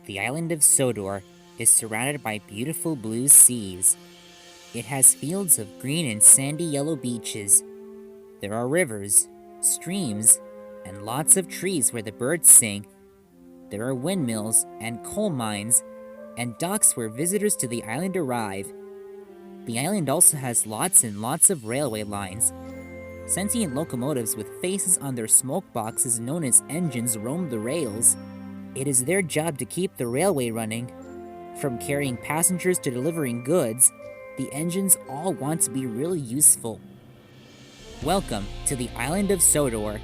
The island of Sodor is surrounded by beautiful blue seas. It has fields of green and sandy yellow beaches. There are rivers, streams, and lots of trees where the birds sing. There are windmills and coal mines and docks where visitors to the island arrive. The island also has lots and lots of railway lines. Sentient locomotives with faces on their smoke boxes known as engines roam the rails. It is their job to keep the railway running. From carrying passengers to delivering goods, the engines all want to be really useful. Welcome to the Island of Sodor.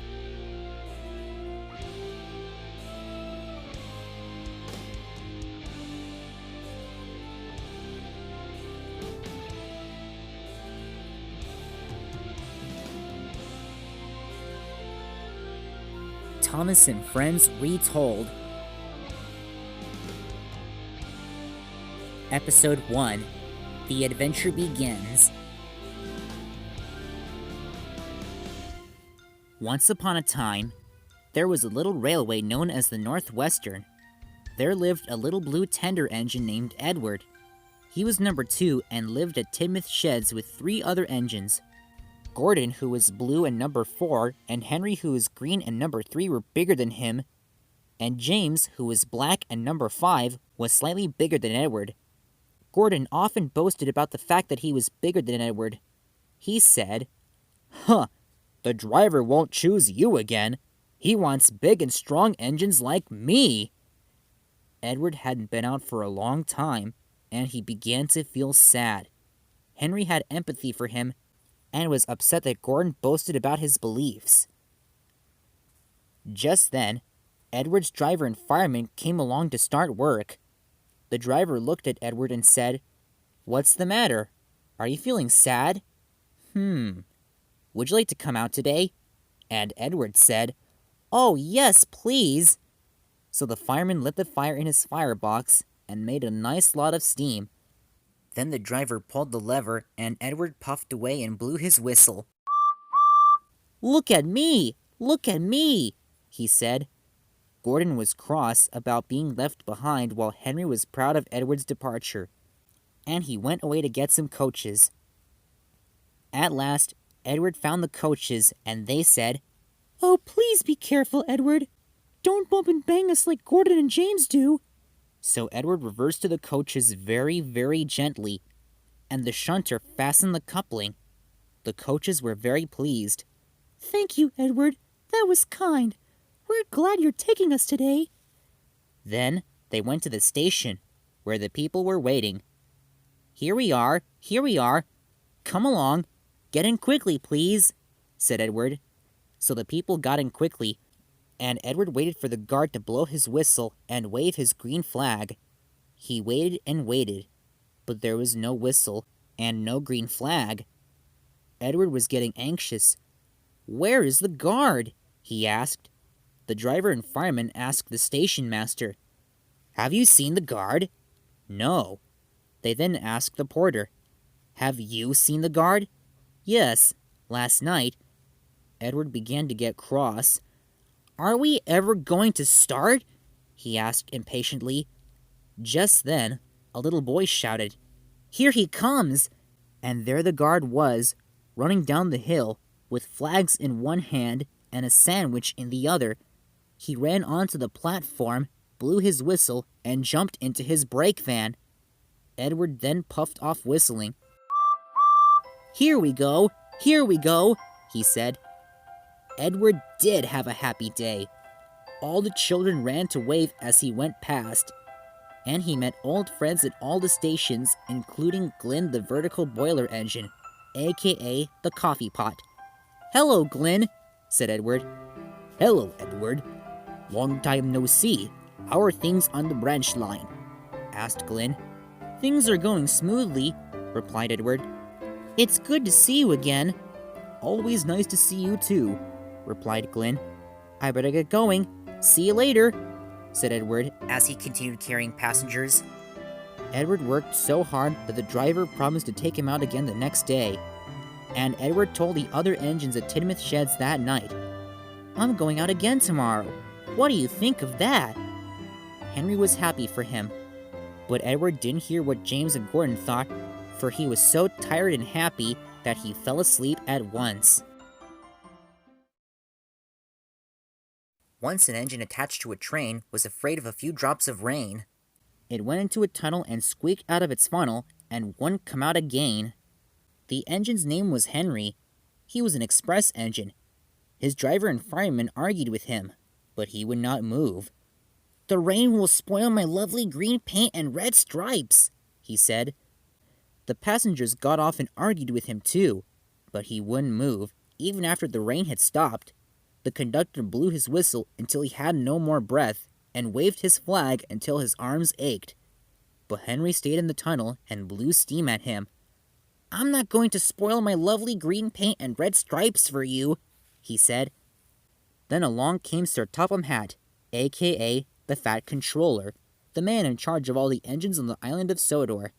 Thomas and Friends Retold. Episode 1. The Adventure Begins. Once upon a time, there was a little railway known as the Northwestern. There lived a little blue tender engine named Edward. He was number 2 and lived at Tidmouth sheds with 3 other engines. Gordon, who was blue and number 4, and Henry, who was green and number 3, were bigger than him, and James, who was black and number 5, was slightly bigger than Edward. Gordon often boasted about the fact that he was bigger than Edward. He said, "Huh, the driver won't choose you again. He wants big and strong engines like me." Edward hadn't been out for a long time, and he began to feel sad. Henry had empathy for him, and was upset that Gordon boasted about his beliefs. Just then, Edward's driver and fireman came along to start work. The driver looked at Edward and said, "What's the matter? Are you feeling sad?" Would you like to come out today?" And Edward said, "Oh, yes, please." So the fireman lit the fire in his firebox and made a nice lot of steam. Then the driver pulled the lever, and Edward puffed away and blew his whistle. "Look at me! Look at me!" he said. Gordon was cross about being left behind, while Henry was proud of Edward's departure, and he went away to get some coaches. At last, Edward found the coaches, and they said, "Oh, please be careful, Edward. Don't bump and bang us like Gordon and James do." So Edward reversed to the coaches very, very gently, and the shunter fastened the coupling. The coaches were very pleased. "Thank you, Edward. That was kind. We're glad you're taking us today." Then they went to the station, where the people were waiting. Here we are. Come along. Get in quickly, please," said Edward. So the people got in quickly, and Edward waited for the guard to blow his whistle and wave his green flag. He waited and waited, but there was no whistle and no green flag. Edward was getting anxious. "Where is the guard?" he asked. The driver and fireman asked the station master, "Have you seen the guard?" "No." They then asked the porter, "Have you seen the guard?" "Yes, last night." Edward began to get cross. "Are we ever going to start?" he asked impatiently. Just then, a little boy shouted, "Here he comes!" And there the guard was, running down the hill, with flags in one hand and a sandwich in the other. He ran onto the platform, blew his whistle, and jumped into his brake van. Edward then puffed off whistling. Here we go, he said. Edward did have a happy day. All the children ran to wave as he went past, and he met old friends at all the stations, including Glynn the vertical boiler engine, aka the coffee pot. "Hello, Glynn," said Edward. "Hello, Edward. Long time no see. How are things on the branch line?" asked Glynn. "Things are going smoothly," replied Edward. "It's good to see you again." "Always nice to see you too," replied Glynn. "I better get going. See you later," said Edward as he continued carrying passengers. Edward worked so hard that the driver promised to take him out again the next day, and Edward told the other engines at Tidmouth sheds that night, "I'm going out again tomorrow. What do you think of that?" Henry was happy for him. But Edward didn't hear what James and Gordon thought, for he was so tired and happy that he fell asleep at once. Once an engine attached to a train was afraid of a few drops of rain. It went into a tunnel and squeaked out of its funnel, and wouldn't come out again. The engine's name was Henry. He was an express engine. His driver and fireman argued with him, but he would not move. "The rain will spoil my lovely green paint and red stripes," he said. The passengers got off and argued with him too, but he wouldn't move, even after the rain had stopped. The conductor blew his whistle until he had no more breath, and waved his flag until his arms ached. But Henry stayed in the tunnel and blew steam at him. "I'm not going to spoil my lovely green paint and red stripes for you," he said. Then along came Sir Topham Hatt, a.k.a. the Fat Controller, the man in charge of all the engines on the Island of Sodor.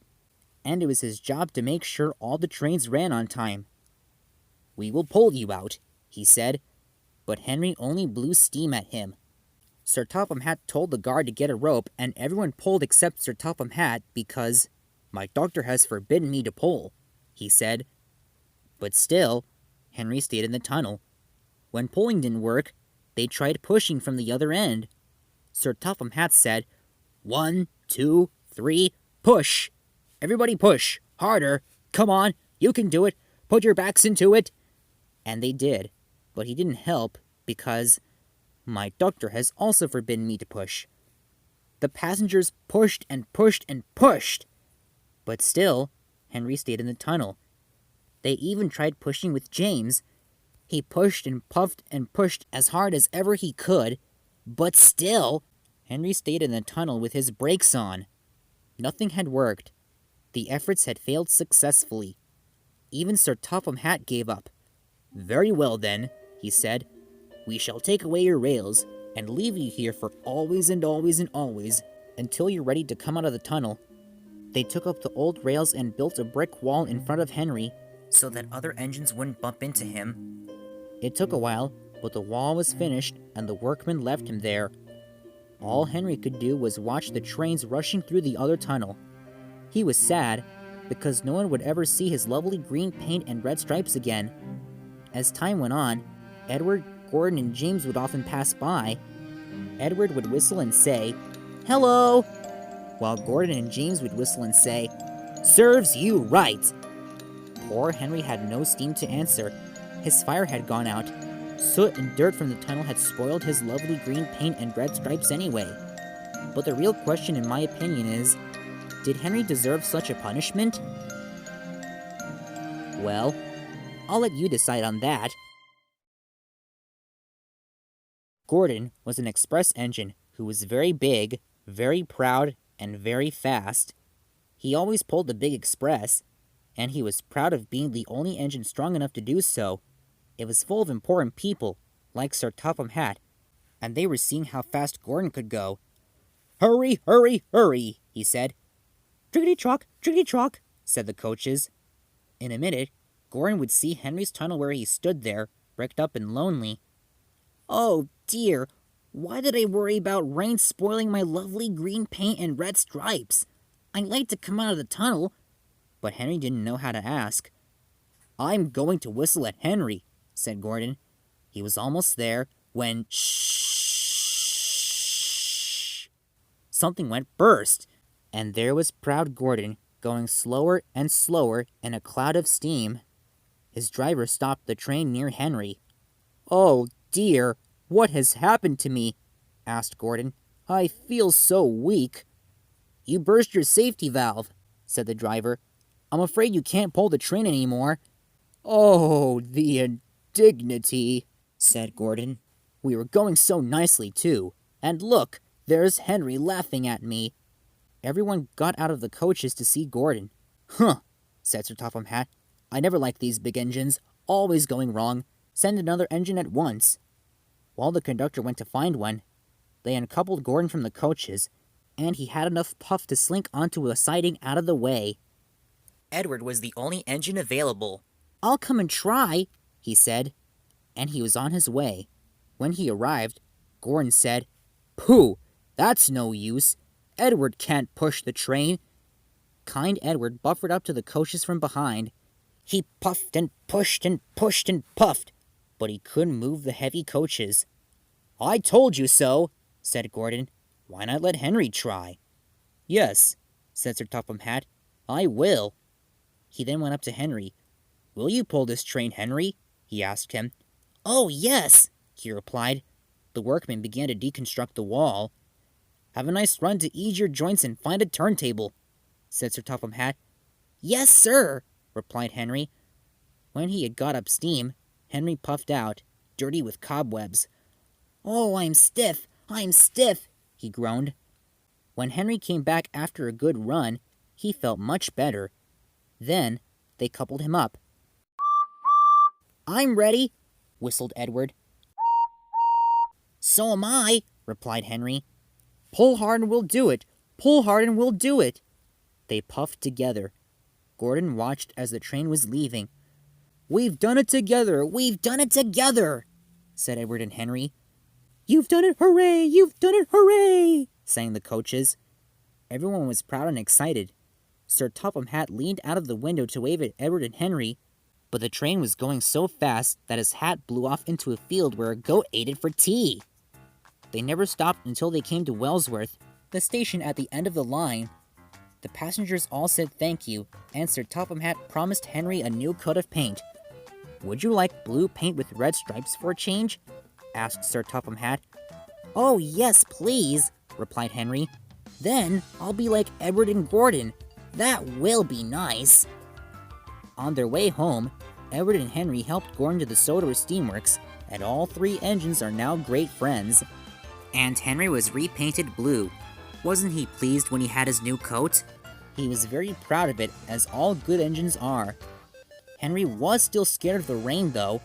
And it was his job to make sure all the trains ran on time. "We will pull you out," he said, but Henry only blew steam at him. Sir Topham Hatt told the guard to get a rope, and everyone pulled except Sir Topham Hatt because, "My doctor has forbidden me to pull," he said. But still, Henry stayed in the tunnel. When pulling didn't work, they tried pushing from the other end. Sir Topham Hatt said, "1, 2, 3, push! Everybody push! Harder! Come on! You can do it! Put your backs into it!" And they did, but he didn't help because, "My doctor has also forbidden me to push." The passengers pushed and pushed and pushed. But still, Henry stayed in the tunnel. They even tried pushing with James. He pushed and puffed and pushed as hard as ever he could, but still, Henry stayed in the tunnel with his brakes on. Nothing had worked. The efforts had failed successfully. Even Sir Topham Hatt gave up. "Very well then," he said. "We shall take away your rails, and leave you here for always and always and always, until you're ready to come out of the tunnel." They took up the old rails and built a brick wall in front of Henry, so that other engines wouldn't bump into him. It took a while, but the wall was finished, and the workmen left him there. All Henry could do was watch the trains rushing through the other tunnel. He was sad, because no one would ever see his lovely green paint and red stripes again. As time went on, Edward, Gordon, and James would often pass by. Edward would whistle and say, "Hello!" while Gordon and James would whistle and say, "Serves you right!" Poor Henry had no steam to answer. His fire had gone out. Soot and dirt from the tunnel had spoiled his lovely green paint and red stripes anyway. But the real question, in my opinion, is, did Henry deserve such a punishment? Well, I'll let you decide on that. Gordon was an express engine who was very big, very proud, and very fast. He always pulled the big express, and he was proud of being the only engine strong enough to do so. It was full of important people, like Sir Topham Hatt, and they were seeing how fast Gordon could go. "Hurry, hurry, hurry," he said. Trickety trock, said the coaches. In a minute, Gordon would see Henry's tunnel where he stood there, bricked up and lonely. "Oh, dear, why did I worry about rain spoiling my lovely green paint and red stripes? I'd like to come out of the tunnel." But Henry didn't know how to ask. "I'm going to whistle at Henry," said Gordon. He was almost there when shh, something went burst, and there was proud Gordon going slower and slower in a cloud of steam. His driver stopped the train near Henry. "Oh, dear, what has happened to me?" asked Gordon. "I feel so weak." "You burst your safety valve," said the driver. "I'm afraid you can't pull the train anymore." "Oh, the indignity," said Gordon. "We were going so nicely, too. And look, there's Henry laughing at me." Everyone got out of the coaches to see Gordon. "Huh," said Sir Topham Hatt. "I never like these big engines, always going wrong. Send another engine at once." While the conductor went to find one, they uncoupled Gordon from the coaches, and he had enough puff to slink onto a siding out of the way. Edward was the only engine available. "I'll come and try," he said, and he was on his way. When he arrived, Gordon said, "Pooh, That's no use. Edward can't push the train. Kind Edward buffered up to the coaches from behind. He puffed and pushed and pushed and puffed, but he couldn't move the heavy coaches. I told you so, said Gordon. Why not let Henry try? Yes, said Sir Topham Hatt. I will. He then went up to Henry. Will you pull this train, Henry? He asked him. Oh, yes, he replied. The workmen began to deconstruct the wall. Have a nice run to ease your joints and find a turntable, said Sir Topham Hatt. Yes, sir, replied Henry. When he had got up steam, Henry puffed out, dirty with cobwebs. Oh, I'm stiff, he groaned. When Henry came back after a good run, he felt much better. Then they coupled him up. I'm ready, whistled Edward. So am I, replied Henry. Pull hard and we'll do it. Pull hard and we'll do it. They puffed together. Gordon watched as the train was leaving. We've done it together! We've done it together! Said Edward and Henry. You've done it, hooray! You've done it, hooray! Sang the coaches. Everyone was proud and excited. Sir Topham Hatt leaned out of the window to wave at Edward and Henry, but the train was going so fast that his hat blew off into a field where a goat ate it for tea. They never stopped until they came to Wellsworth, the station at the end of the line. The passengers all said thank you, and Sir Topham Hatt promised Henry a new coat of paint. Would you like blue paint with red stripes for a change? Asked Sir Topham Hatt. Oh, yes, please, replied Henry. Then I'll be like Edward and Gordon. That will be nice. On their way home, Edward and Henry helped Gordon to the Sodor steamworks, and all three engines are now great friends. And Henry was repainted blue. Wasn't he pleased when he had his new coat? He was very proud of it, as all good engines are. Henry was still scared of the rain, though.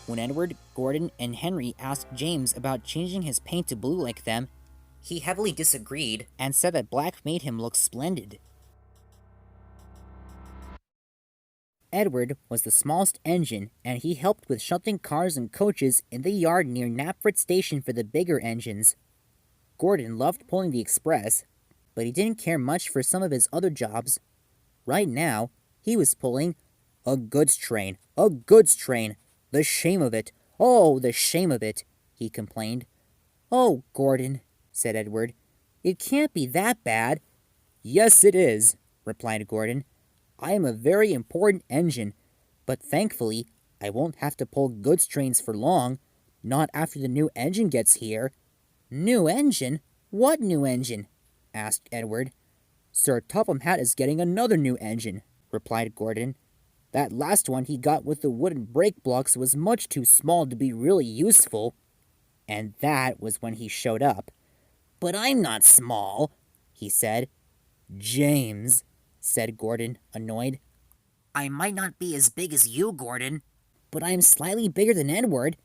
When Edward, Gordon, and Henry asked James about changing his paint to blue like them, he heavily disagreed and said that black made him look splendid. Edward was the smallest engine, and he helped with shunting cars and coaches in the yard near Knapford Station for the bigger engines. Gordon loved pulling the express, but he didn't care much for some of his other jobs. Right now, he was pulling a goods train, the shame of it, oh, the shame of it, he complained. Oh, Gordon, said Edward, it can't be that bad. Yes, it is, replied Gordon. I am a very important engine, but thankfully, I won't have to pull goods trains for long, not after the new engine gets here. New engine? What new engine? Asked Edward. Sir Topham Hatt is getting another new engine, replied Gordon. That last one he got with the wooden brake blocks was much too small to be really useful. And that was when he showed up. But I'm not small, he said. James, said Gordon, annoyed. I might not be as big as you, Gordon, but I'm slightly bigger than Edward.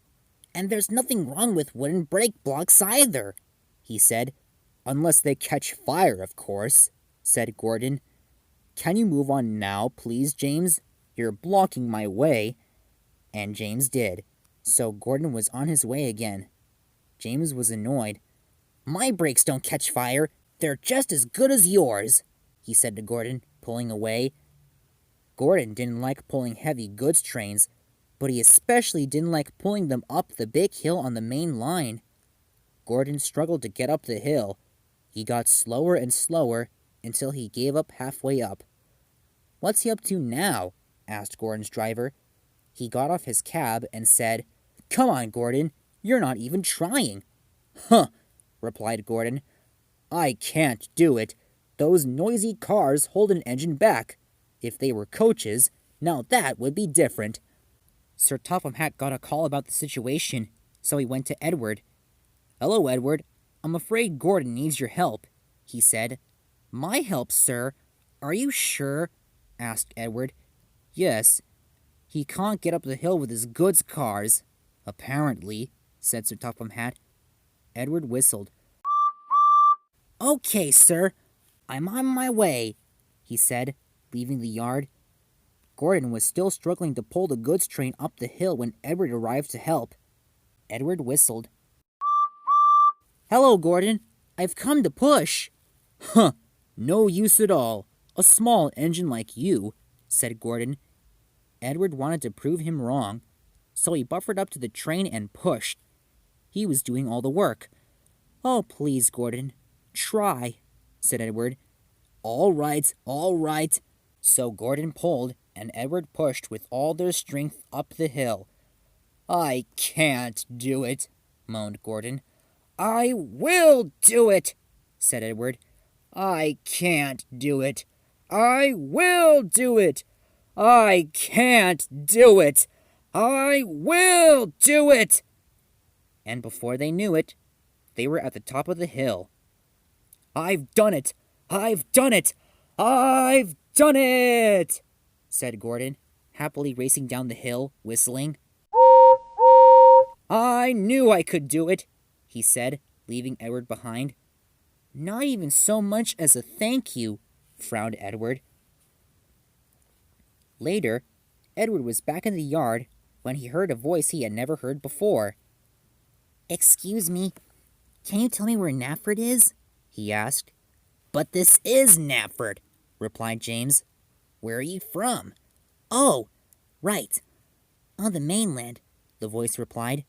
And there's nothing wrong with wooden brake blocks either, he said. Unless they catch fire, of course, said Gordon. Can you move on now, please, James? You're blocking my way. And James did. So Gordon was on his way again. James was annoyed. My brakes don't catch fire. They're just as good as yours, he said to Gordon, pulling away. Gordon didn't like pulling heavy goods trains, but he especially didn't like pulling them up the big hill on the main line. Gordon struggled to get up the hill. He got slower and slower until he gave up halfway up. What's he up to now? Asked Gordon's driver. He got off his cab and said, Come on, Gordon, you're not even trying. Huh, replied Gordon. I can't do it. Those noisy cars hold an engine back. If they were coaches, now that would be different. Sir Topham Hatt got a call about the situation, so he went to Edward. Hello, Edward. I'm afraid Gordon needs your help, he said. My help, sir? Are you sure? Asked Edward. Yes. He can't get up the hill with his goods cars. Apparently, said Sir Topham Hatt. Edward whistled. Okay, sir. I'm on my way, he said, leaving the yard. Gordon was still struggling to pull the goods train up the hill when Edward arrived to help. Edward whistled. Hello, Gordon. I've come to push." "Huh, no use at all. A small engine like you," said Gordon. Edward wanted to prove him wrong, so he buffered up to the train and pushed. He was doing all the work. "Oh, please, Gordon, try," said Edward. All right, all right." So Gordon pulled, and Edward pushed with all their strength up the hill. "I can't do it," moaned Gordon. "I will do it," said Edward. "I can't do it. I will do it. I can't do it. I will do it." And before they knew it, they were at the top of the hill. "I've done it! I've done it! I've done it!" said Gordon, happily racing down the hill, whistling. "I knew I could do it," he said, leaving Edward behind. "Not even so much as a thank you," frowned Edward. Later, Edward was back in the yard when he heard a voice he had never heard before. "Excuse me, can you tell me where Knapford is?" he asked. "But this is Knapford," replied James. "Where are you from?" "Oh, right. On the mainland," the voice replied.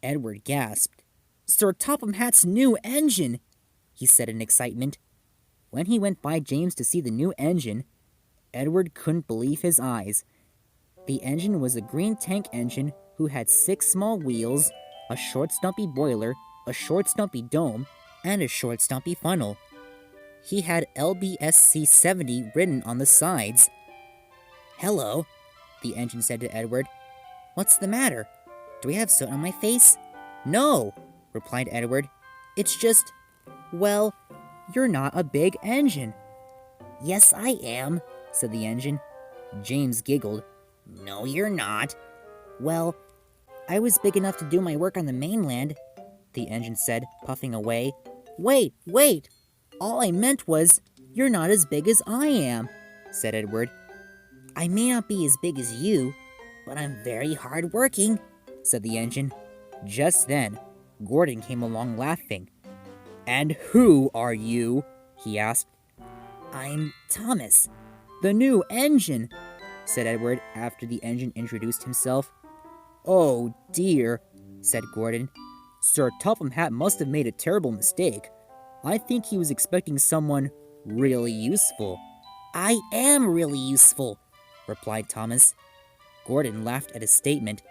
Edward gasped. "Sir Topham Hatt's new engine!" he said in excitement. When he went by James to see the new engine, Edward couldn't believe his eyes. The engine was a green tank engine who had 6 small wheels, a short stumpy boiler, a short stumpy dome, and a short stumpy funnel. He had LBSC 70 written on the sides. "Hello," the engine said to Edward. "What's the matter? Do I have soot on my face?" "No," replied Edward. "It's just, well, you're not a big engine." "Yes, I am," said the engine. James giggled. "No, you're not." "Well, I was big enough to do my work on the mainland," the engine said, puffing away. Wait! All I meant was, you're not as big as I am," said Edward. "I may not be as big as you, but I'm very hard-working," said the engine. Just then, Gordon came along laughing. "And who are you?" he asked. "I'm Thomas, the new engine," said Edward after the engine introduced himself. "Oh, dear," said Gordon. "Sir Topham Hatt must have made a terrible mistake. I think he was expecting someone really useful." "I am really useful," replied Thomas. Gordon laughed at his statement.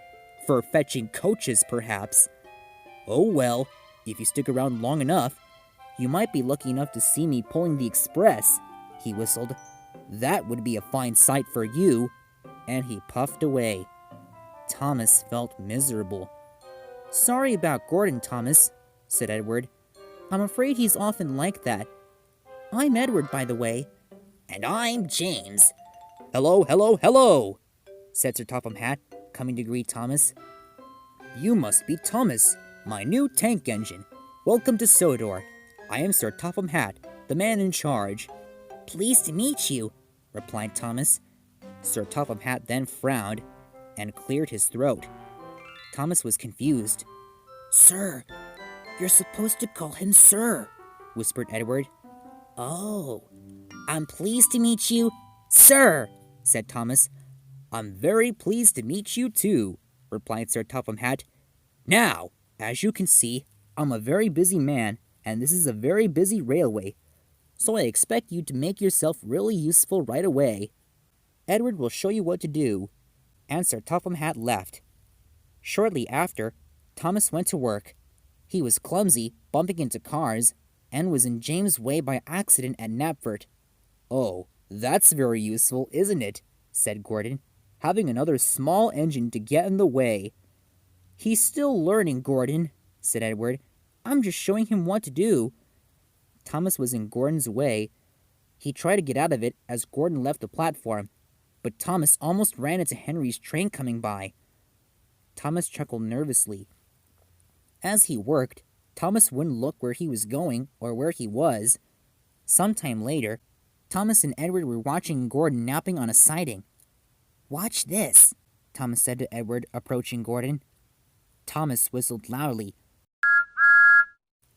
"For fetching coaches, perhaps." "Oh well, if you stick around long enough, you might be lucky enough to see me pulling the express," he whistled. "That would be a fine sight for you," and he puffed away. Thomas felt miserable. "Sorry about Gordon, Thomas," said Edward. "I'm afraid he's often like that. I'm Edward, by the way." "And I'm James." Hello, said Sir Topham Hatt, coming to greet Thomas. "You must be Thomas, my new tank engine. Welcome to Sodor. I am Sir Topham Hatt, the man in charge." "Pleased to meet you," replied Thomas. Sir Topham Hatt then frowned and cleared his throat. Thomas was confused. "Sir, you're supposed to call him Sir," whispered Edward. "Oh, I'm pleased to meet you, Sir," said Thomas. "I'm very pleased to meet you, too," replied Sir Topham Hatt. "Now, as you can see, I'm a very busy man, and this is a very busy railway, so I expect you to make yourself really useful right away. Edward will show you what to do." And Sir Topham Hatt left. Shortly after, Thomas went to work. He was clumsy, bumping into cars, and was in James' way by accident at Knapford. "Oh, that's very useful, isn't it?" said Gordon, having another small engine to get in the way. "He's still learning, Gordon," said Edward. "I'm just showing him what to do." Thomas was in Gordon's way. He tried to get out of it as Gordon left the platform, but Thomas almost ran into Henry's train coming by. Thomas chuckled nervously. As he worked, Thomas wouldn't look where he was going or where he was. Sometime later, Thomas and Edward were watching Gordon napping on a siding. "Watch this," Thomas said to Edward, approaching Gordon. Thomas whistled loudly.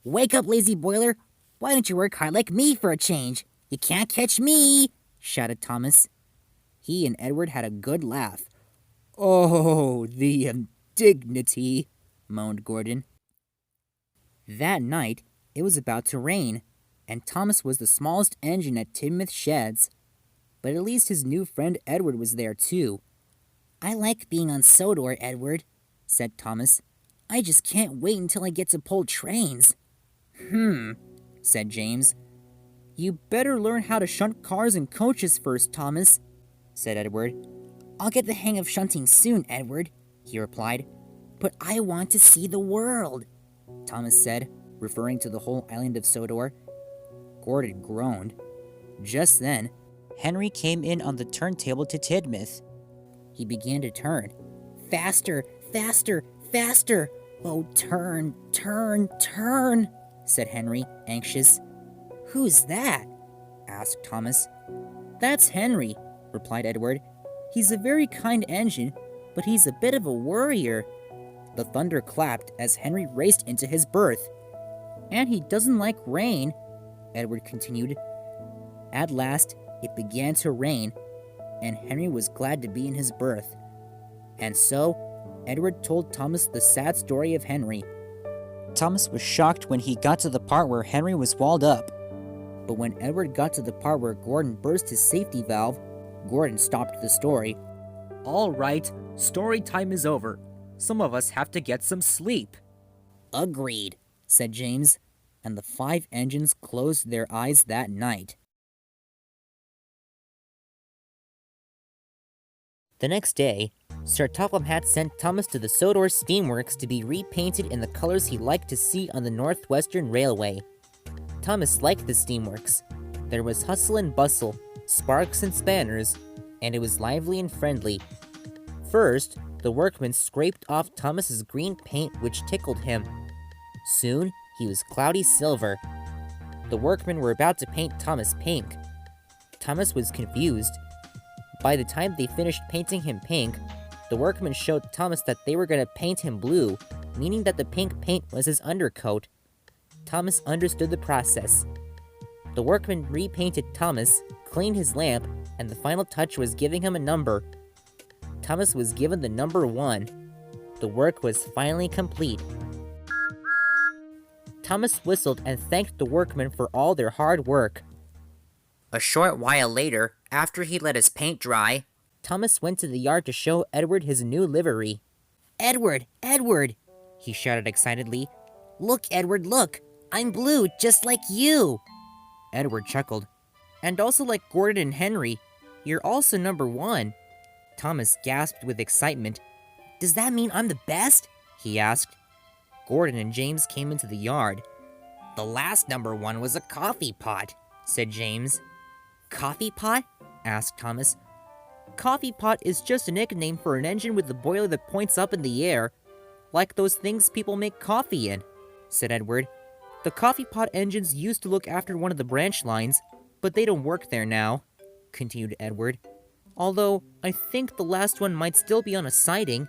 Wake up, lazy boiler! Why don't you work hard like me for a change? You can't catch me! Shouted Thomas. He and Edward had a good laugh. Oh, the indignity, moaned Gordon. That night, it was about to rain, and Thomas was the smallest engine at Tidmouth Sheds. But at least his new friend Edward was there too. I like being on Sodor, Edward, said Thomas. I just can't wait until I get to pull trains. Said James. You better learn how to shunt cars and coaches first, Thomas, said Edward. I'll get the hang of shunting soon, Edward, he replied. But I want to see the world, Thomas said, referring to the whole island of Sodor. Gordon groaned. Just then, Henry came in on the turntable to Tidmouth. He began to turn. Faster, faster, faster! Oh, turn, turn, turn, said Henry, anxious. Who's that? Asked Thomas. That's Henry, replied Edward. He's a very kind engine, but he's a bit of a worrier. The thunder clapped as Henry raced into his berth. And he doesn't like rain, Edward continued. At last, it began to rain, and Henry was glad to be in his berth. And so, Edward told Thomas the sad story of Henry. Thomas was shocked when he got to the part where Henry was walled up. But when Edward got to the part where Gordon burst his safety valve, Gordon stopped the story. All right, story time is over. Some of us have to get some sleep. Agreed, said James, and the 5 engines closed their eyes that night. The next day, Sir Topham Hatt sent Thomas to the Sodor Steamworks to be repainted in the colors he liked to see on the Northwestern Railway. Thomas liked the steamworks. There was hustle and bustle, sparks and spanners, and it was lively and friendly. First, the workmen scraped off Thomas's green paint, which tickled him. Soon, he was cloudy silver. The workmen were about to paint Thomas pink. Thomas was confused. By the time they finished painting him pink, the workmen showed Thomas that they were going to paint him blue, meaning that the pink paint was his undercoat. Thomas understood the process. The workmen repainted Thomas, cleaned his lamp, and the final touch was giving him a number. Thomas was given the number 1. The work was finally complete. Thomas whistled and thanked the workmen for all their hard work. A short while later, after he let his paint dry, Thomas went to the yard to show Edward his new livery. Edward! Edward! He shouted excitedly. Look, Edward, look! I'm blue, just like you! Edward chuckled. And also like Gordon and Henry. You're also number 1. Thomas gasped with excitement. Does that mean I'm the best? He asked. Gordon and James came into the yard. The last number 1 was a coffee pot, said James. Coffee pot? Asked Thomas. Coffee pot is just a nickname for an engine with a boiler that points up in the air, like those things people make coffee in, said Edward. The coffee pot engines used to look after one of the branch lines, but they don't work there now, continued Edward. Although, I think the last one might still be on a siding.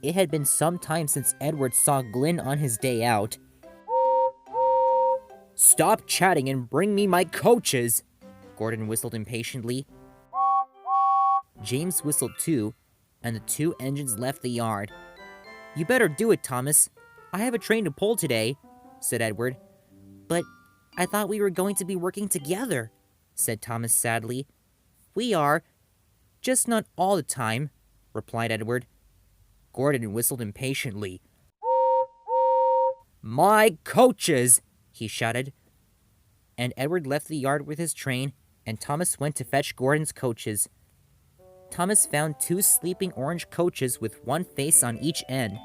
It had been some time since Edward saw Glynn on his day out. Stop chatting and bring me my coaches, Gordon whistled impatiently. James whistled too, and the 2 engines left the yard. You better do it, Thomas. I have a train to pull today, said Edward. But I thought we were going to be working together, said Thomas sadly. We are, just not all the time, replied Edward. Gordon whistled impatiently. My coaches, he shouted. And Edward left the yard with his train, and Thomas went to fetch Gordon's coaches. Thomas found 2 sleeping orange coaches with 1 face on each end.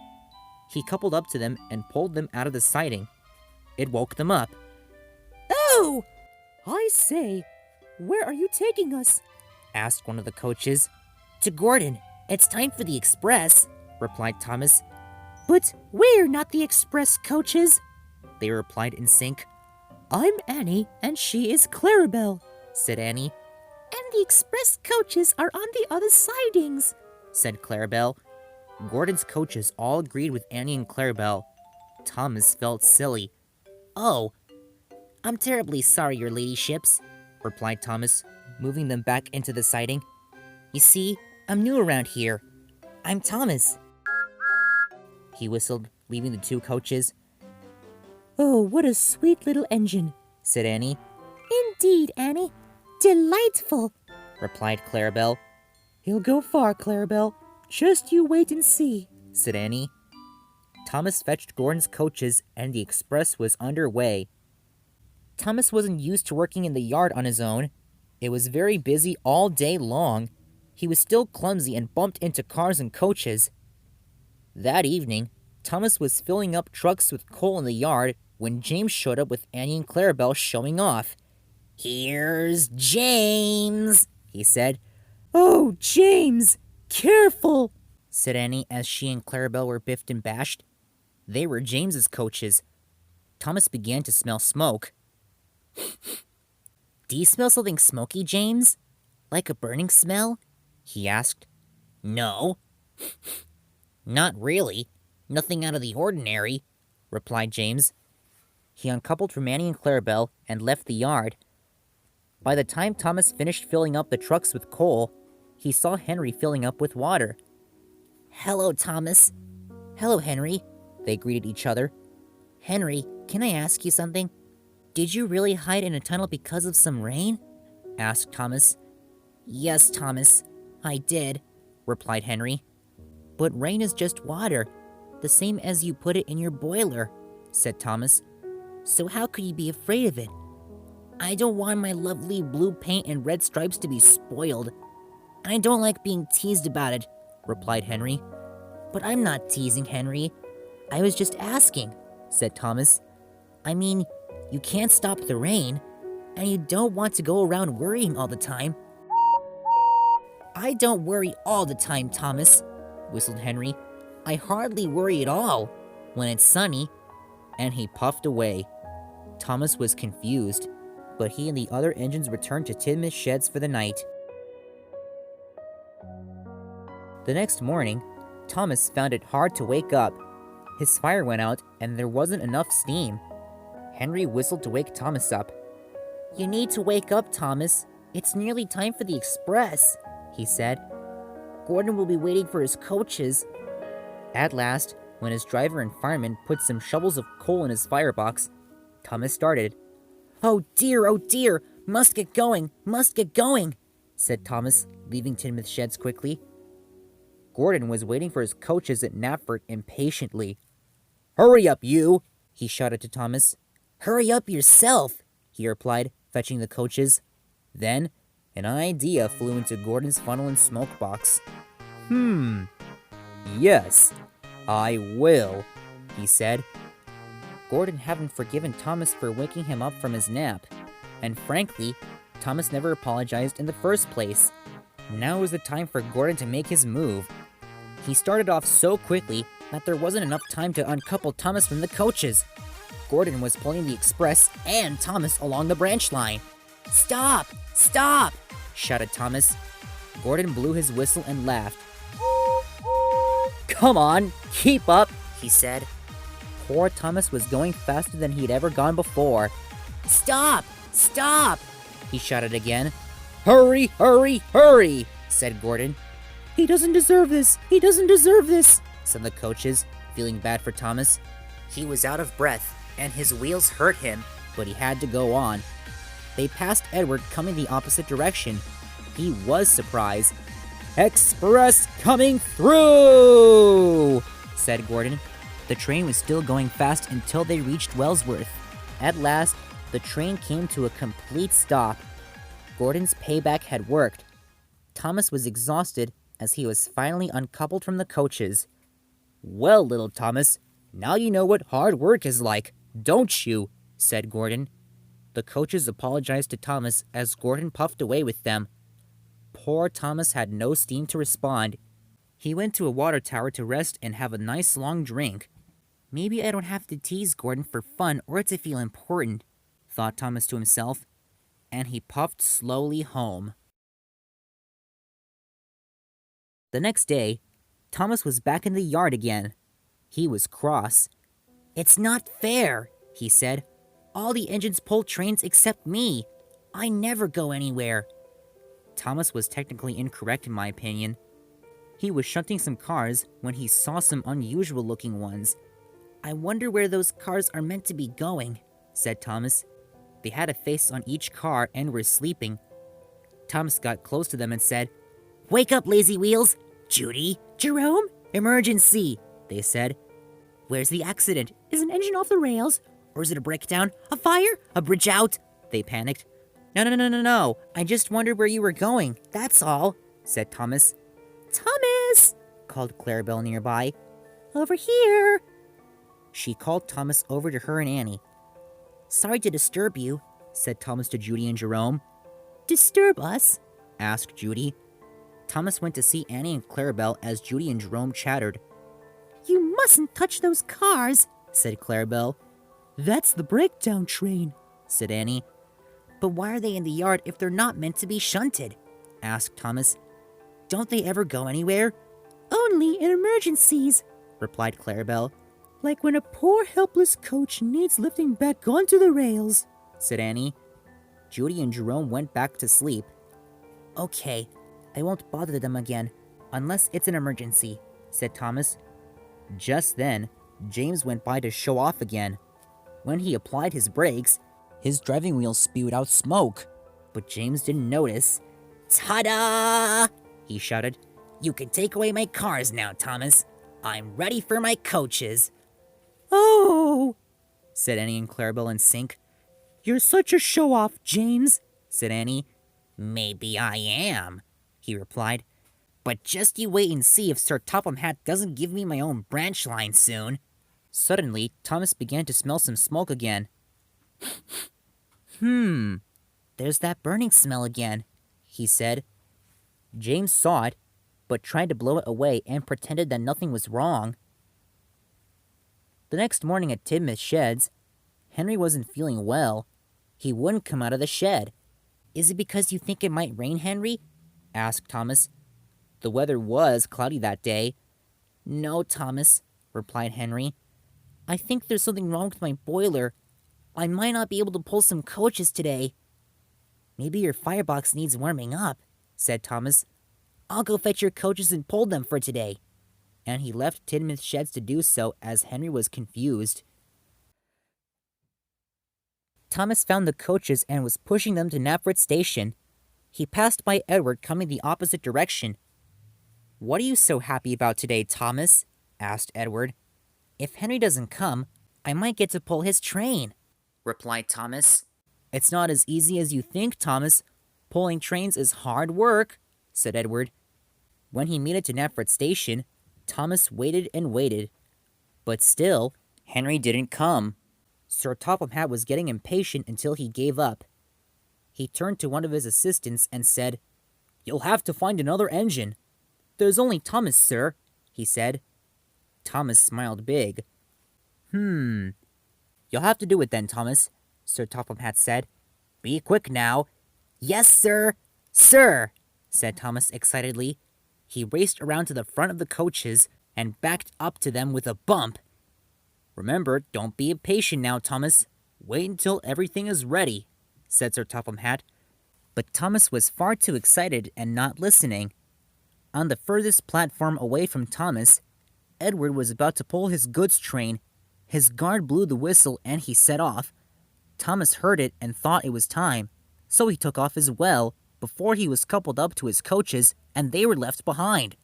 He coupled up to them and pulled them out of the siding. It woke them up. Oh! I say, where are you taking us? Asked one of the coaches. To Gordon. It's time for the express, replied Thomas. But we're not the express coaches, they replied in sync. I'm Annie, and she is Clarabelle, said Annie. And the express coaches are on the other sidings, said Clarabelle. Gordon's coaches all agreed with Annie and Clarabelle. Thomas felt silly. "Oh, I'm terribly sorry, your ladyships," replied Thomas, moving them back into the siding. "You see, I'm new around here. I'm Thomas," he whistled, leaving the two coaches. "Oh, what a sweet little engine," said Annie. "Indeed, Annie. Delightful," replied Clarabelle. "He'll go far, Clarabelle. Just you wait and see," said Annie. Thomas fetched Gordon's coaches, and the express was underway. Thomas wasn't used to working in the yard on his own. It was very busy all day long. He was still clumsy and bumped into cars and coaches. That evening, Thomas was filling up trucks with coal in the yard when James showed up with Annie and Clarabelle showing off. "Here's James," he said. "Oh, James! Careful!" said Annie as she and Clarabelle were biffed and bashed. They were James's coaches. Thomas began to smell smoke. "Do you smell something smoky, James? Like a burning smell?" he asked. "No." "Not really. Nothing out of the ordinary," replied James. He uncoupled from Annie and Clarabelle and left the yard. By the time Thomas finished filling up the trucks with coal, he saw Henry filling up with water. "Hello, Thomas." "Hello, Henry," they greeted each other. "Henry, can I ask you something? Did you really hide in a tunnel because of some rain?" asked Thomas. "Yes, Thomas, I did," replied Henry. "But rain is just water, the same as you put it in your boiler," said Thomas. "So how could you be afraid of it?" "I don't want my lovely blue paint and red stripes to be spoiled. I don't like being teased about it," replied Henry. "But I'm not teasing, Henry. I was just asking," said Thomas. "I mean, you can't stop the rain, and you don't want to go around worrying all the time." "I don't worry all the time, Thomas," whistled Henry. "I hardly worry at all when it's sunny," and he puffed away. Thomas was confused, but he and the other engines returned to Tidmouth sheds for the night. The next morning, Thomas found it hard to wake up. His fire went out, and there wasn't enough steam. Henry whistled to wake Thomas up. "You need to wake up, Thomas. It's nearly time for the express," he said. "Gordon will be waiting for his coaches." At last, when his driver and fireman put some shovels of coal in his firebox, Thomas started. Oh dear, must get going, said Thomas, leaving Tidmouth sheds quickly. Gordon was waiting for his coaches at Knapford impatiently. "Hurry up, you!" he shouted to Thomas. "Hurry up yourself," he replied, fetching the coaches. Then, an idea flew into Gordon's funnel and smoke box. Yes, I will," he said. Gordon hadn't forgiven Thomas for waking him up from his nap, and frankly, Thomas never apologized in the first place. Now was the time for Gordon to make his move. He started off so quickly that there wasn't enough time to uncouple Thomas from the coaches. Gordon was pulling the express and Thomas along the branch line. Stop! Stop! Shouted Thomas. Gordon blew his whistle and laughed. Come on, keep up, he said. Poor Thomas was going faster than he'd ever gone before. Stop! Stop! He shouted again. Hurry, hurry, hurry, said Gordon. He doesn't deserve this! He doesn't deserve this! Said the coaches, feeling bad for Thomas. He was out of breath, and his wheels hurt him, but he had to go on. They passed Edward coming the opposite direction. He was surprised. Express coming through, said Gordon. The train was still going fast until they reached Wellsworth. At last, the train came to a complete stop. Gordon's payback had worked. Thomas was exhausted as he was finally uncoupled from the coaches. Well, little Thomas, now you know what hard work is like, don't you? Said Gordon. The coaches apologized to Thomas as Gordon puffed away with them. Poor Thomas had no steam to respond. He went to a water tower to rest and have a nice long drink. Maybe I don't have to tease Gordon for fun or to feel important, thought Thomas to himself, and he puffed slowly home. The next day, Thomas was back in the yard again. He was cross. It's not fair, he said. All the engines pull trains except me. I never go anywhere. Thomas was technically incorrect in my opinion. He was shunting some cars when he saw some unusual looking ones. I wonder where those cars are meant to be going, said Thomas. They had a face on each car and were sleeping. Thomas got close to them and said, Wake up, lazy wheels! Judy, Jerome, emergency, they said. Where's the accident? Is an engine off the rails? Or is it a breakdown? A fire? A bridge out? They panicked. No. I just wondered where you were going, that's all, said Thomas. Thomas, called Clarabelle nearby. Over here. She called Thomas over to her and Annie. Sorry to disturb you, said Thomas to Judy and Jerome. Disturb us? Asked Judy. Thomas went to see Annie and Clarabelle as Judy and Jerome chattered. You mustn't touch those cars, said Clarabelle. That's the breakdown train, said Annie. But why are they in the yard if they're not meant to be shunted? Asked Thomas. Don't they ever go anywhere? Only in emergencies, replied Clarabelle. Like when a poor helpless coach needs lifting back onto the rails, said Annie. Judy and Jerome went back to sleep. Okay, I won't bother them again, unless it's an emergency, said Thomas. Just then, James went by to show off again. When he applied his brakes, his driving wheels spewed out smoke, but James didn't notice. Ta-da! He shouted. You can take away my cars now, Thomas. I'm ready for my coaches. Oh, said Annie and Clarabelle in sync. You're such a show-off, James, said Annie. Maybe I am, he replied. But just you wait and see if Sir Topham Hatt doesn't give me my own branch line soon. Suddenly, Thomas began to smell some smoke again. There's that burning smell again, he said. James saw it, but tried to blow it away and pretended that nothing was wrong. The next morning at Tidmouth Sheds, Henry wasn't feeling well. He wouldn't come out of the shed. Is it because you think it might rain, Henry? Asked Thomas. The weather was cloudy that day. No, Thomas, replied Henry. I think there's something wrong with my boiler. I might not be able to pull some coaches today. Maybe your firebox needs warming up, said Thomas. I'll go fetch your coaches and pull them for today. And he left Tidmouth Sheds to do so as Henry was confused. Thomas found the coaches and was pushing them to Knapford Station. He passed by Edward coming the opposite direction. What are you so happy about today, Thomas? Asked Edward. If Henry doesn't come, I might get to pull his train, replied Thomas. It's not as easy as you think, Thomas. Pulling trains is hard work, said Edward. When he made it to Knapford Station, Thomas waited and waited. But still, Henry didn't come. Sir Topham Hatt was getting impatient until he gave up. He turned to one of his assistants and said, You'll have to find another engine. There's only Thomas, sir, he said. Thomas smiled big. You'll have to do it then, Thomas, Sir Topham Hatt said. Be quick now. Yes, sir. Sir, said Thomas excitedly. He raced around to the front of the coaches and backed up to them with a bump. Remember, don't be impatient now, Thomas. Wait until everything is ready, said Sir Topham Hatt. But Thomas was far too excited and not listening. On the furthest platform away from Thomas, Edward was about to pull his goods train. His guard blew the whistle and he set off. Thomas heard it and thought it was time, so he took off as well before he was coupled up to his coaches and they were left behind.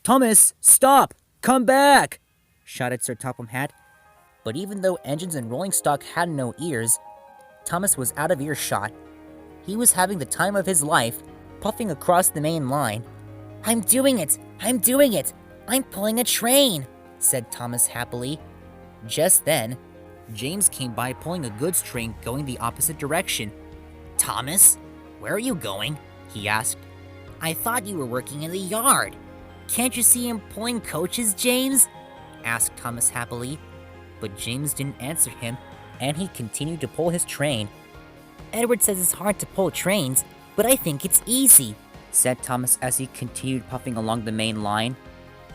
Thomas, stop! Come back! Shouted Sir Topham Hatt. But even though engines and rolling stock had no ears, Thomas was out of earshot. He was having the time of his life, puffing across the main line. I'm doing it! I'm doing it! I'm pulling a train! Said Thomas happily. Just then, James came by pulling a goods train going the opposite direction. Thomas, where are you going? He asked. I thought you were working in the yard. Can't you see him pulling coaches, James? Asked Thomas happily. But James didn't answer him, and he continued to pull his train. Edward says it's hard to pull trains, but I think it's easy, said Thomas as he continued puffing along the main line.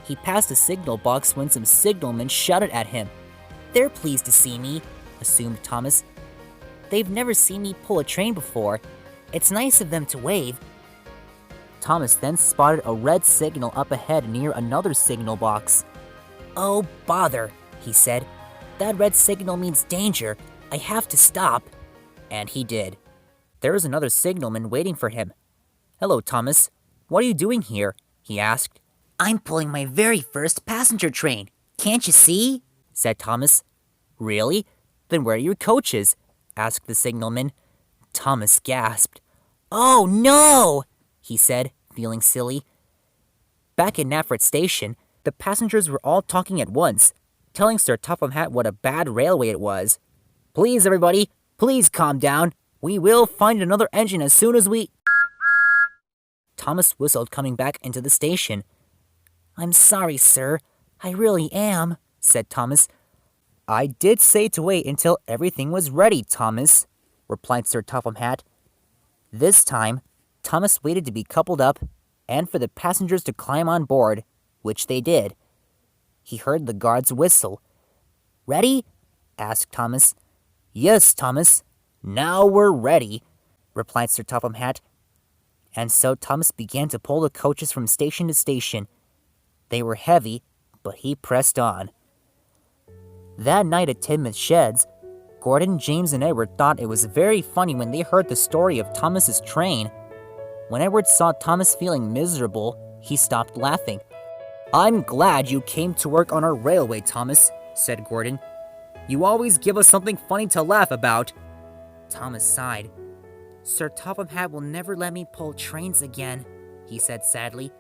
He passed a signal box when some signalmen shouted at him. They're pleased to see me, assumed Thomas. They've never seen me pull a train before. It's nice of them to wave. Thomas then spotted a red signal up ahead near another signal box. Oh, bother, he said. That red signal means danger. I have to stop. And he did. There was another signalman waiting for him. Hello, Thomas. What are you doing here? He asked. I'm pulling my very first passenger train. Can't you see? Said Thomas. Really? Then where are your coaches? Asked the signalman. Thomas gasped. Oh, no! He said, feeling silly. Back at Nafret Station, the passengers were all talking at once, telling Sir Topham Hatt what a bad railway it was. Please, everybody, please calm down. We will find another engine as soon as we... Thomas whistled, coming back into the station. I'm sorry, sir. I really am, said Thomas. I did say to wait until everything was ready, Thomas, replied Sir Topham Hatt. This time, Thomas waited to be coupled up and for the passengers to climb on board, which they did. He heard the guard's whistle. Ready? Asked Thomas. Yes, Thomas. Now we're ready, replied Sir Topham Hatt. And so Thomas began to pull the coaches from station to station. They were heavy, but he pressed on. That night at Tidmouth Sheds, Gordon, James, and Edward thought it was very funny when they heard the story of Thomas's train. When Edward saw Thomas feeling miserable, he stopped laughing. I'm glad you came to work on our railway, Thomas, said Gordon. You always give us something funny to laugh about. Thomas sighed. Sir Topham Hatt will never let me pull trains again, he said sadly.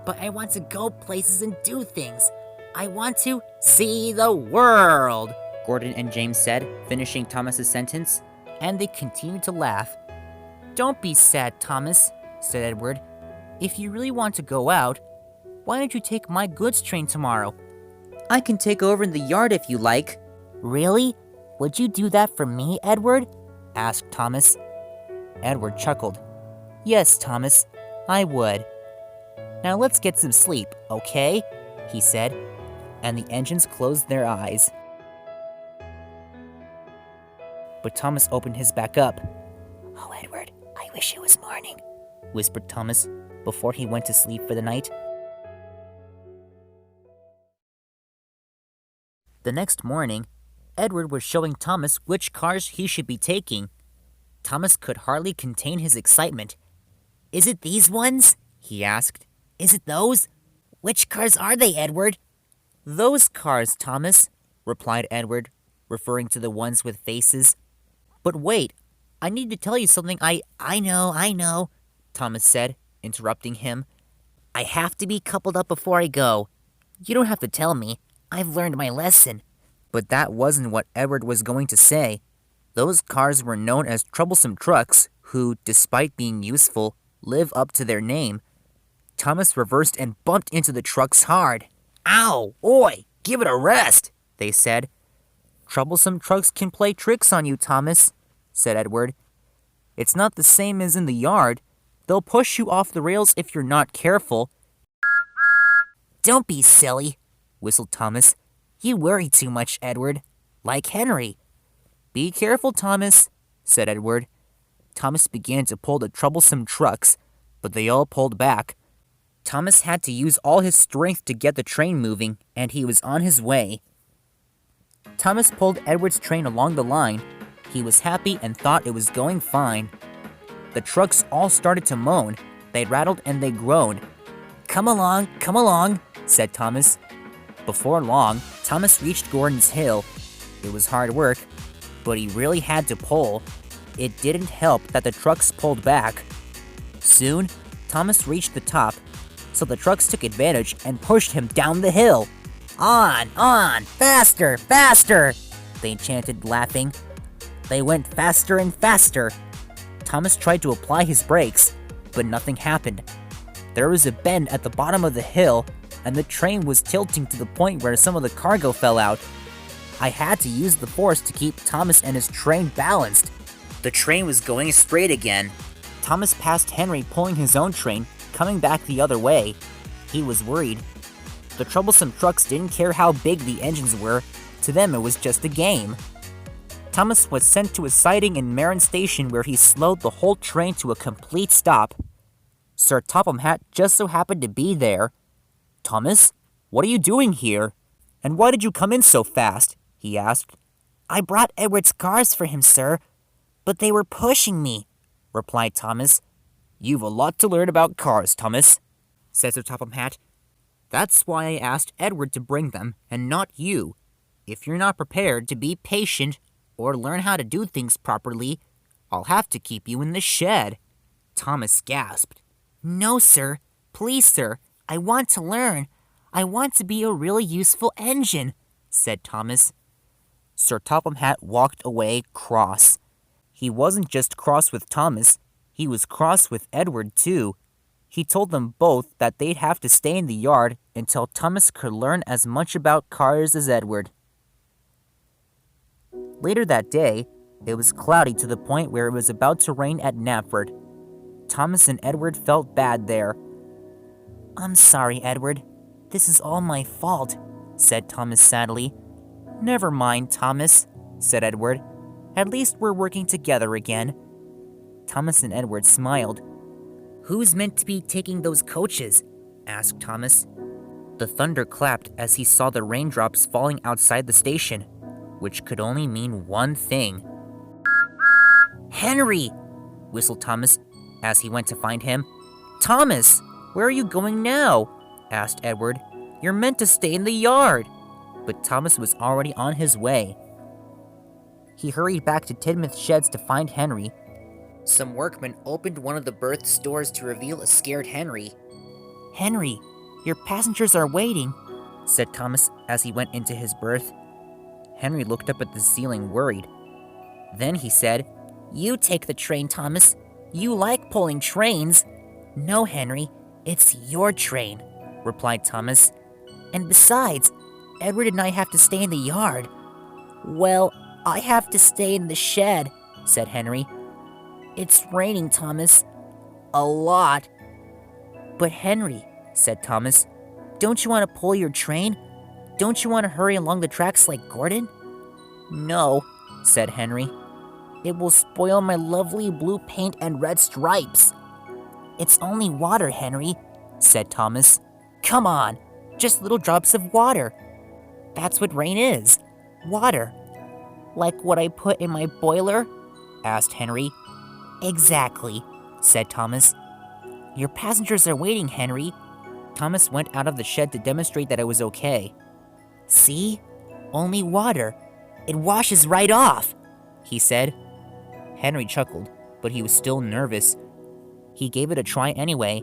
But I want to go places and do things. I want to see the world, Gordon and James said, finishing Thomas's sentence, and they continued to laugh. Don't be sad, Thomas, said Edward. If you really want to go out, why don't you take my goods train tomorrow? I can take over in the yard if you like. Really? Would you do that for me, Edward? Asked Thomas. Edward chuckled. Yes, Thomas, I would. Now let's get some sleep, okay? He said, and the engines closed their eyes. But Thomas opened his back up. Oh, Edward, I wish it was morning, whispered Thomas before he went to sleep for the night. The next morning, Edward was showing Thomas which cars he should be taking. Thomas could hardly contain his excitement. Is it these ones? He asked. Is it those? Which cars are they, Edward? Those cars, Thomas, replied Edward, referring to the ones with faces. But wait, I need to tell you something I know, Thomas said, interrupting him. I have to be coupled up before I go. You don't have to tell me. I've learned my lesson. But that wasn't what Edward was going to say. Those cars were known as troublesome trucks who, despite being useful, live up to their name. Thomas reversed and bumped into the trucks hard. Ow! Oi! Give it a rest! They said. Troublesome trucks can play tricks on you, Thomas, said Edward. It's not the same as in the yard. They'll push you off the rails if you're not careful. Don't be silly, whistled Thomas. You worry too much, Edward. Like Henry. Be careful, Thomas, said Edward. Thomas began to pull the troublesome trucks, but they all pulled back. Thomas had to use all his strength to get the train moving, and he was on his way. Thomas pulled Edward's train along the line. He was happy and thought it was going fine. The trucks all started to moan. They rattled and they groaned. Come along, said Thomas. Before long, Thomas reached Gordon's Hill. It was hard work, but he really had to pull. It didn't help that the trucks pulled back. Soon, Thomas reached the top, so the trucks took advantage and pushed him down the hill. On, faster, faster, they chanted, laughing. They went faster and faster. Thomas tried to apply his brakes, but nothing happened. There was a bend at the bottom of the hill, and the train was tilting to the point where some of the cargo fell out. I had to use the force to keep Thomas and his train balanced. The train was going straight again. Thomas passed Henry pulling his own train, coming back the other way. He was worried. The troublesome trucks didn't care how big the engines were. To them, it was just a game. Thomas was sent to a siding in Marin Station where he slowed the whole train to a complete stop. Sir Topham Hatt just so happened to be there. "Thomas, what are you doing here? And why did you come in so fast?" he asked. "I brought Edward's cars for him, sir, but they were pushing me," replied Thomas. "You've a lot to learn about cars, Thomas," said Sir Topham Hatt. "That's why I asked Edward to bring them, and not you. If you're not prepared to be patient or learn how to do things properly, I'll have to keep you in the shed." Thomas gasped. "No, sir. Please, sir. I want to learn. I want to be a really useful engine," said Thomas. Sir Topham Hatt walked away cross. He wasn't just cross with Thomas, he was cross with Edward, too. He told them both that they'd have to stay in the yard until Thomas could learn as much about cars as Edward. Later that day, it was cloudy to the point where it was about to rain at Knapford. Thomas and Edward felt bad there. "I'm sorry, Edward. This is all my fault," said Thomas sadly. "Never mind, Thomas," said Edward. "At least we're working together again." Thomas and Edward smiled. "Who's meant to be taking those coaches?" asked Thomas. The thunder clapped as he saw the raindrops falling outside the station, which could only mean one thing. "Henry!" whistled Thomas as he went to find him. "Thomas, where are you going now?" asked Edward. "You're meant to stay in the yard." But Thomas was already on his way. He hurried back to Tidmouth sheds to find Henry. Some workmen opened one of the berth's doors to reveal a scared Henry. "Henry, your passengers are waiting," said Thomas as he went into his berth. Henry looked up at the ceiling, worried. Then he said, "You take the train, Thomas. You like pulling trains." "No, Henry, it's your train," replied Thomas. "And besides, Edward and I have to stay in the yard." "Well, I have to stay in the shed," said Henry. "It's raining, Thomas. A lot." "But Henry," said Thomas, "don't you want to pull your train? Don't you want to hurry along the tracks like Gordon?" "No," said Henry. "It will spoil my lovely blue paint and red stripes." "It's only water, Henry," said Thomas. "Come on, just little drops of water." "That's what rain is, water." "Like what I put in my boiler?" asked Henry. "Exactly," said Thomas. "Your passengers are waiting, Henry." Thomas went out of the shed to demonstrate that it was okay. "See? Only water. It washes right off," he said. Henry chuckled, but he was still nervous. He gave it a try anyway.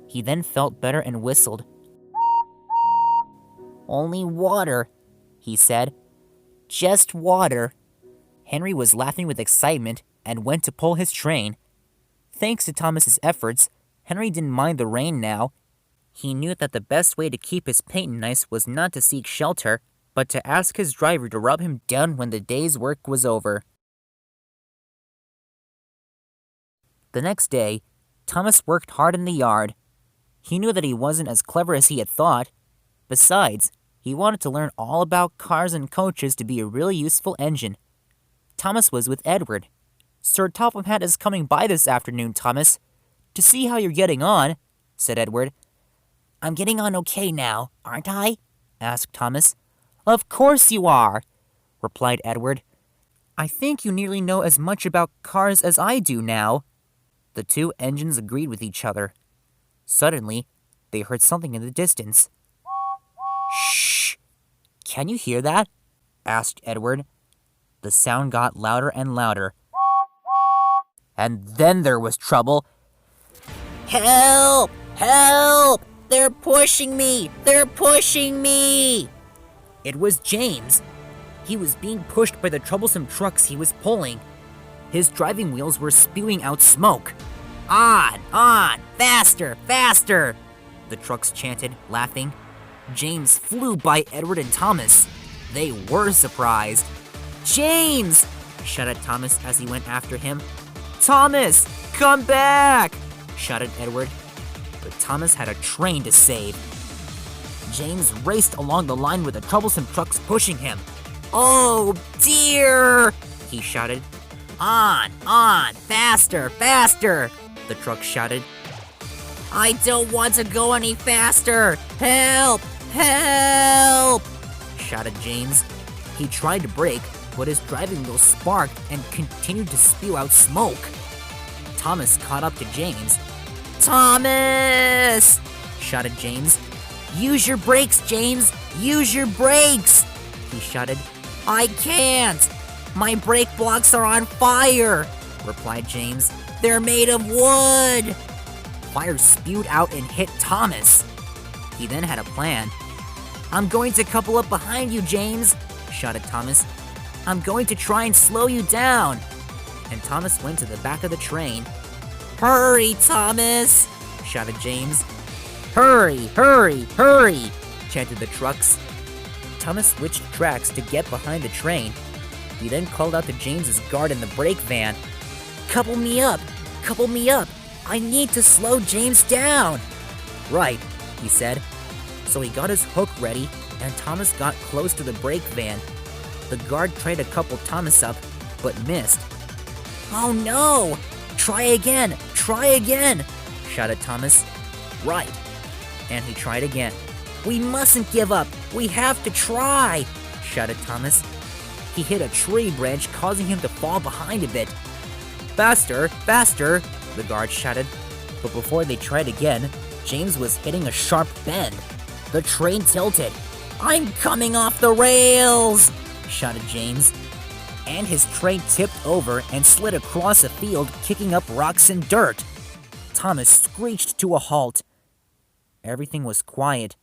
He then felt better and whistled. "Only water," he said. "Just water." Henry was laughing with excitement and went to pull his train. Thanks to Thomas's efforts, Henry didn't mind the rain now. He knew that the best way to keep his paint nice was not to seek shelter, but to ask his driver to rub him down when the day's work was over. The next day, Thomas worked hard in the yard. He knew that he wasn't as clever as he had thought. Besides, he wanted to learn all about cars and coaches to be a really useful engine. Thomas was with Edward. "Sir Topham Hatt is coming by this afternoon, Thomas, to see how you're getting on," said Edward. "I'm getting on okay now, aren't I?" asked Thomas. "Of course you are," replied Edward. "I think you nearly know as much about cars as I do now." The two engines agreed with each other. Suddenly, they heard something in the distance. "Shh! Can you hear that?" asked Edward. The sound got louder and louder. And then there was trouble. "Help! Help! They're pushing me! They're pushing me!" It was James. He was being pushed by the troublesome trucks he was pulling. His driving wheels were spewing out smoke. On! Faster! Faster!" the trucks chanted, laughing. James flew by Edward and Thomas. They were surprised. "James!" shouted Thomas as he went after him. "Thomas, come back!" shouted Edward. But Thomas had a train to save. James raced along the line with the troublesome trucks pushing him. Oh, dear! He shouted. On, faster, faster! The truck shouted. I don't want to go any faster! Help! Help! Shouted James. He tried to brake, but his driving wheel sparked and continued to spew out smoke. Thomas caught up to James. Thomas! Shouted James. Use your brakes, James! Use your brakes! He shouted. I can't! My brake blocks are on fire! Replied James. They're made of wood! Fire spewed out and hit Thomas. He then had a plan. I'm going to couple up behind you, James, shouted Thomas. I'm going to try and slow you down. And Thomas went to the back of the train. Hurry, Thomas, shouted James. Hurry, hurry, hurry, chanted the trucks. Thomas switched tracks to get behind the train. He then called out to James's guard in the brake van. Couple me up, I need to slow James down. Right, he said. So he got his hook ready, and Thomas got close to the brake van. The guard tried to couple Thomas up, but missed. Oh no! Try again, shouted Thomas. Right. And he tried again. We mustn't give up, we have to try, shouted Thomas. He hit a tree branch, causing him to fall behind a bit. Faster, faster, the guard shouted. But before they tried again, James was hitting a sharp bend. The train tilted. I'm coming off the rails, shouted James. And his train tipped over and slid across a field, kicking up rocks and dirt. Thomas screeched to a halt. Everything was quiet.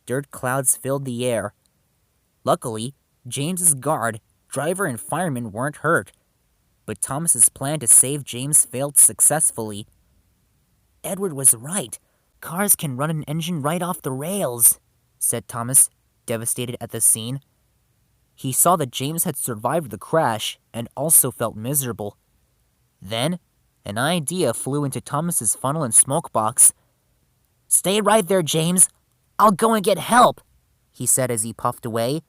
Dirt clouds filled the air. Luckily, James's guard, driver, and fireman weren't hurt. But Thomas's plan to save James failed successfully. Edward was right. Cars can run an engine right off the rails, said Thomas, devastated at the scene. He saw that James had survived the crash and also felt miserable. Then, an idea flew into Thomas's funnel and smoke box. Stay right there, James. I'll go and get help, he said as he puffed away.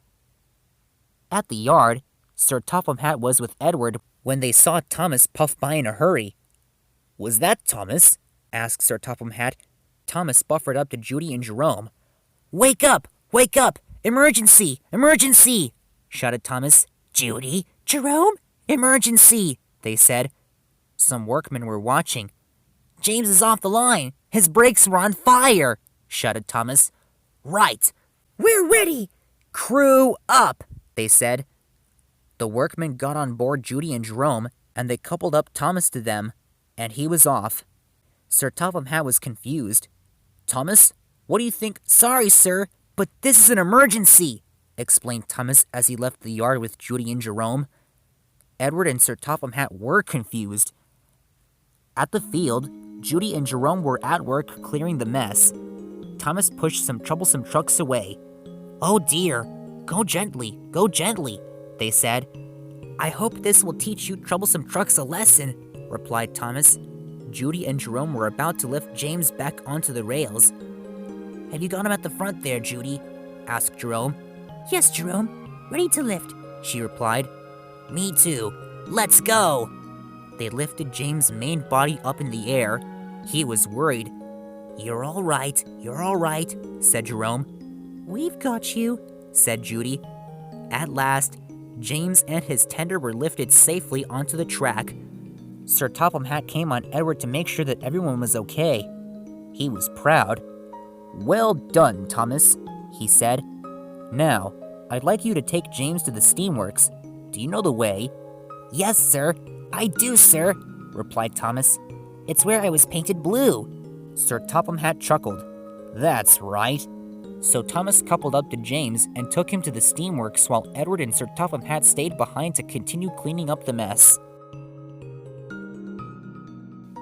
At the yard, Sir Topham Hatt was with Edward when they saw Thomas puff by in a hurry. Was that Thomas? Asked Sir Topham Hatt. Thomas buffered up to Judy and Jerome. Wake up! Wake up! Emergency! Emergency! Shouted Thomas. Judy? Jerome? Emergency! They said. Some workmen were watching. James is off the line! His brakes were on fire! Shouted Thomas. Right! We're ready! Crew up! They said. The workmen got on board Judy and Jerome, and they coupled up Thomas to them, and he was off. Sir Topham Hatt was confused. Thomas, what do you think? Sorry, sir, but this is an emergency, explained Thomas as he left the yard with Judy and Jerome. Edward and Sir Topham Hatt were confused. At the field, Judy and Jerome were at work clearing the mess. Thomas pushed some troublesome trucks away. Oh dear, go gently, they said. I hope this will teach you troublesome trucks a lesson, replied Thomas. Judy and Jerome were about to lift James back onto the rails. Have you got him at the front there, Judy? Asked Jerome. Yes, Jerome. Ready to lift, she replied. Me too. Let's go! They lifted James' main body up in the air. He was worried. You're all right, said Jerome. We've got you, said Judy. At last, James and his tender were lifted safely onto the track. Sir Topham Hatt came on Edward to make sure that everyone was okay. He was proud. Well done, Thomas, he said. Now, I'd like you to take James to the steamworks. Do you know the way? Yes, sir. I do, sir, replied Thomas. It's where I was painted blue. Sir Topham Hatt chuckled. That's right. So Thomas coupled up to James and took him to the steamworks while Edward and Sir Topham Hatt stayed behind to continue cleaning up the mess.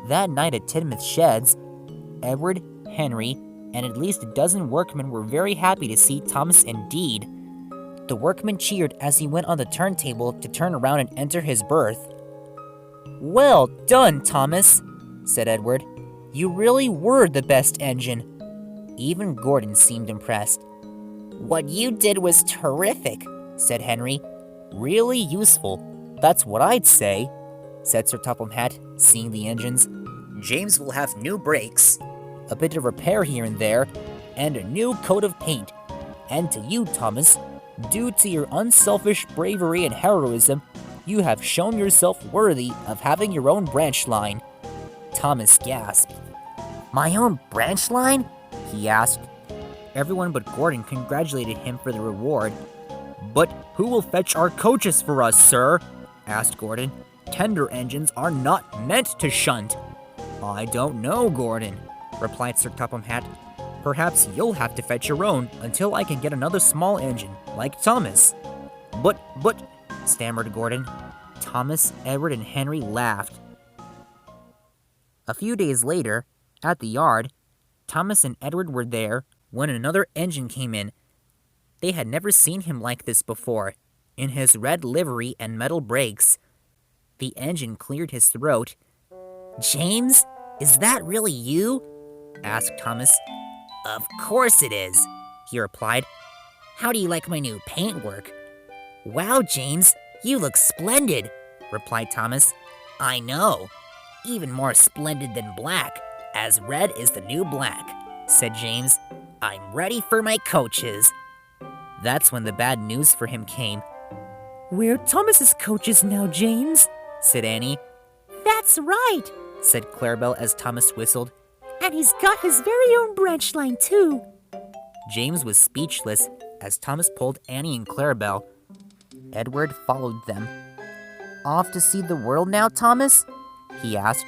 That night at Tidmouth Sheds, Edward, Henry, and at least a dozen workmen were very happy to see Thomas indeed. The workmen cheered as he went on the turntable to turn around and enter his berth. Well done, Thomas, said Edward. You really were the best engine. Even Gordon seemed impressed. What you did was terrific, said Henry. Really useful. That's what I'd say, said Sir Topham Hatt, seeing the engines. James will have new brakes, a bit of repair here and there, and a new coat of paint. And to you, Thomas, due to your unselfish bravery and heroism, you have shown yourself worthy of having your own branch line. Thomas gasped. My own branch line? He asked. Everyone but Gordon congratulated him for the reward. But who will fetch our coaches for us, sir? Asked Gordon. Tender engines are not meant to shunt. I don't know, Gordon, replied Sir Topham Hatt. Perhaps you'll have to fetch your own until I can get another small engine, like Thomas. But, stammered Gordon. Thomas, Edward, and Henry laughed. A few days later, at the yard, Thomas and Edward were there when another engine came in. They had never seen him like this before, in his red livery and metal brakes. The engine cleared his throat. James, is that really you? Asked Thomas. Of course it is, he replied. How do you like my new paintwork? Wow, James, you look splendid, replied Thomas. I know. Even more splendid than black, as red is the new black, said James. I'm ready for my coaches. That's when the bad news for him came. We're Thomas's coaches now, James, said Annie. That's right, said Clarabelle as Thomas whistled. And he's got his very own branch line, too. James was speechless as Thomas pulled Annie and Clarabelle. Edward followed them. Off to see the world now, Thomas? He asked.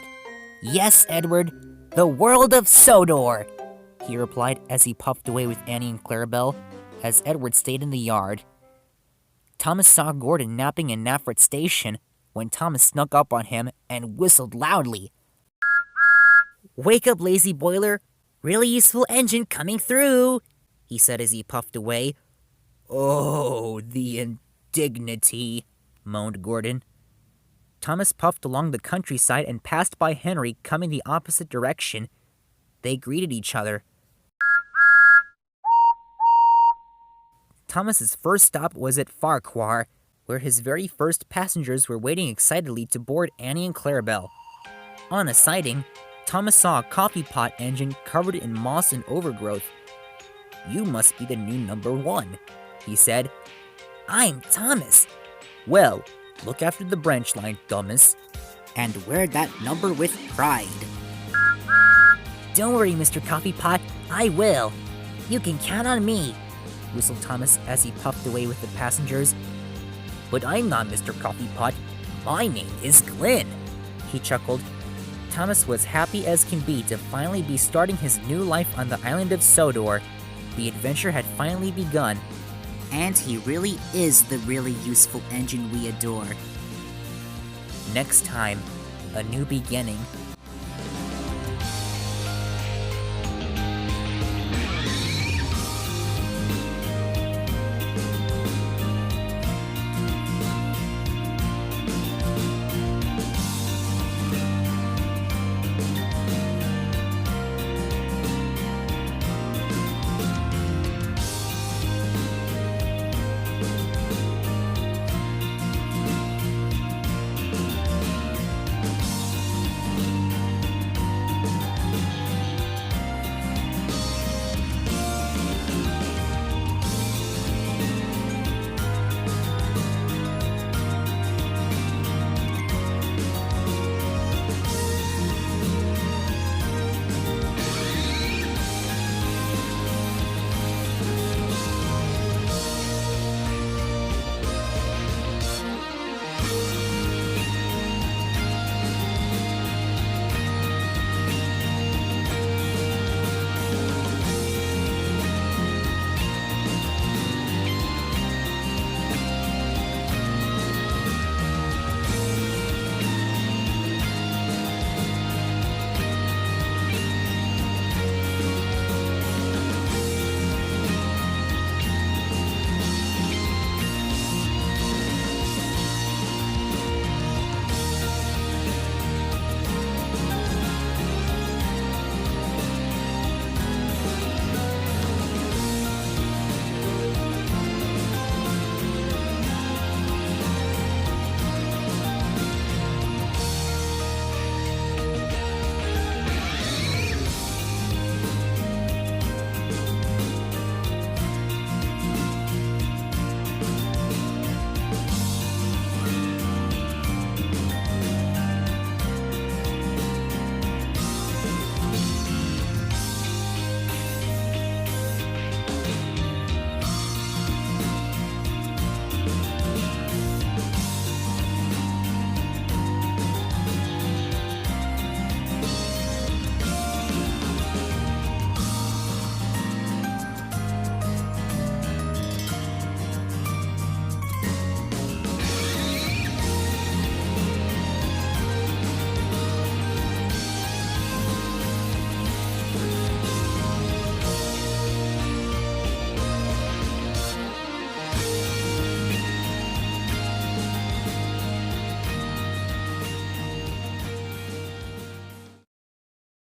Yes, Edward, the world of Sodor, he replied as he puffed away with Annie and Clarabelle, as Edward stayed in the yard. Thomas saw Gordon napping in Nafret Station when Thomas snuck up on him and whistled loudly. Wake up, lazy boiler. Really useful engine coming through, he said as he puffed away. Oh, the indignity, moaned Gordon. Thomas puffed along the countryside and passed by Henry coming the opposite direction. They greeted each other. Thomas's first stop was at Farquhar, where his very first passengers were waiting excitedly to board Annie and Clarabelle. On a siding, Thomas saw a coffee pot engine covered in moss and overgrowth. You must be the new number 1, he said. I'm Thomas. Well, look after the branch line, Thomas, and wear that number with pride. Don't worry, Mr. Coffee Pot, I will. You can count on me, whistled Thomas as he puffed away with the passengers. But I'm not Mr. Coffee Pot. My name is Glenn, he chuckled. Thomas was happy as can be to finally be starting his new life on the island of Sodor. The adventure had finally begun. And he really is the really useful engine we adore. Next time, a new beginning.